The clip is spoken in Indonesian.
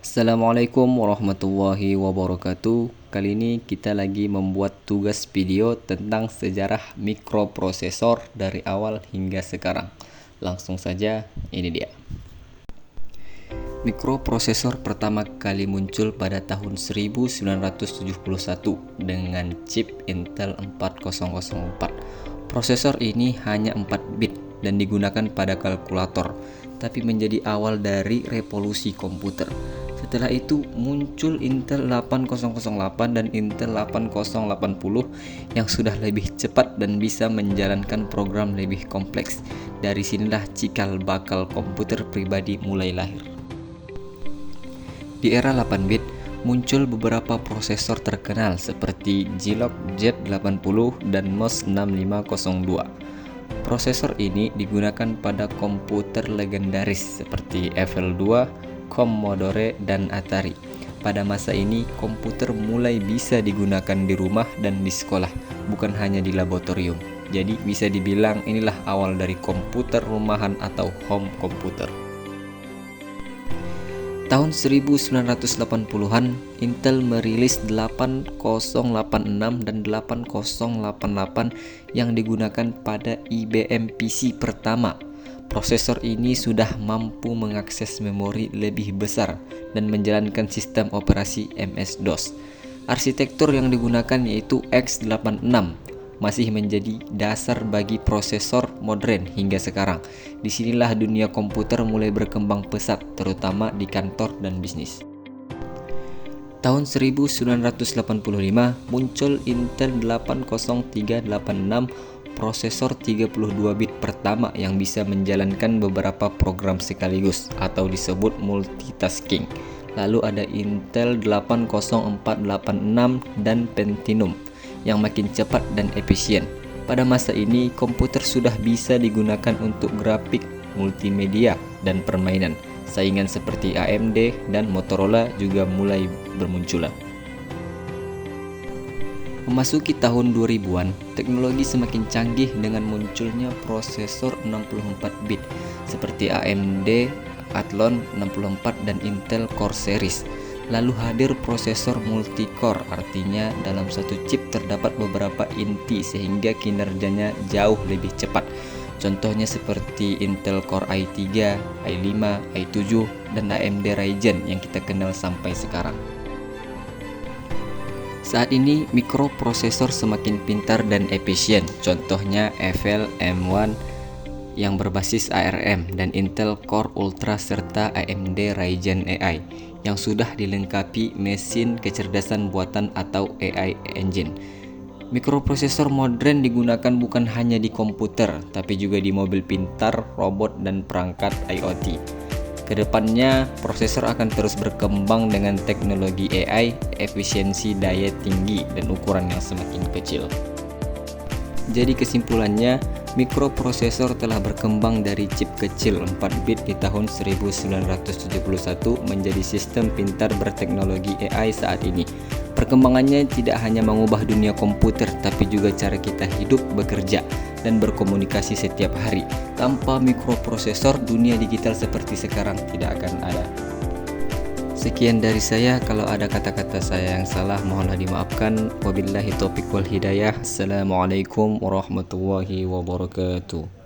Assalamualaikum warahmatullahi wabarakatuh. Kali ini kita lagi membuat tugas video tentang sejarah mikroprosesor dari awal hingga sekarang. Langsung saja, ini dia. Mikroprosesor pertama kali muncul pada tahun 1971 dengan chip Intel 4004. Prosesor ini hanya 4 bit dan digunakan pada kalkulator, tapi menjadi awal dari revolusi komputer. Setelah itu muncul Intel 8008 dan Intel 8080 yang sudah lebih cepat dan bisa menjalankan program lebih kompleks. Dari sinilah cikal bakal komputer pribadi mulai lahir. Di era 8 bit muncul beberapa prosesor terkenal seperti Zilog Z80 dan MOS 6502. Prosesor ini digunakan pada komputer legendaris seperti FL2, Commodore, dan Atari. Pada masa ini, komputer mulai bisa digunakan di rumah dan di sekolah, bukan hanya di laboratorium. Jadi bisa dibilang inilah awal dari komputer rumahan atau home computer. Tahun 1980-an, Intel merilis 8086 dan 8088 yang digunakan pada IBM PC pertama. Prosesor ini sudah mampu mengakses memori lebih besar dan menjalankan sistem operasi MS-DOS. Arsitektur yang digunakan yaitu x86 masih menjadi dasar bagi prosesor modern hingga sekarang. Disinilah dunia komputer mulai berkembang pesat, terutama di kantor dan bisnis. Tahun 1985 muncul Intel 80386, prosesor 32 bit pertama yang bisa menjalankan beberapa program sekaligus atau disebut multitasking. Lalu ada Intel 80486 dan Pentium yang makin cepat dan efisien. Pada masa ini, komputer sudah bisa digunakan untuk grafik, multimedia, dan permainan. Saingan seperti AMD dan Motorola juga mulai bermunculan. Memasuki tahun 2000-an, teknologi semakin canggih dengan munculnya prosesor 64 bit seperti AMD Athlon 64 dan Intel Core Series. Lalu hadir prosesor multi-core, artinya dalam satu chip terdapat beberapa inti sehingga kinerjanya jauh lebih cepat. Contohnya seperti Intel Core i3, i5, i7, dan AMD Ryzen yang kita kenal sampai sekarang. Saat ini mikroprosesor semakin pintar dan efisien. Contohnya FL M1 yang berbasis ARM dan Intel Core Ultra serta AMD Ryzen AI yang sudah dilengkapi mesin kecerdasan buatan atau AI engine. Mikroprosesor modern digunakan bukan hanya di komputer, tapi juga di mobil pintar, robot, dan perangkat IoT. Kedepannya, prosesor akan terus berkembang dengan teknologi AI, efisiensi daya tinggi, dan ukuran yang semakin kecil. Jadi kesimpulannya, mikroprosesor telah berkembang dari chip kecil 4 bit di tahun 1971 menjadi sistem pintar berteknologi AI saat ini. Perkembangannya tidak hanya mengubah dunia komputer, tapi juga cara kita hidup, bekerja, dan berkomunikasi setiap hari. Tanpa mikroprosesor, dunia digital seperti sekarang tidak akan ada. Sekian dari saya. Kalau ada kata-kata saya yang salah, mohonlah dimaafkan. Wabillahi taufiq wal hidayah. Assalamualaikum warahmatullahi wabarakatuh.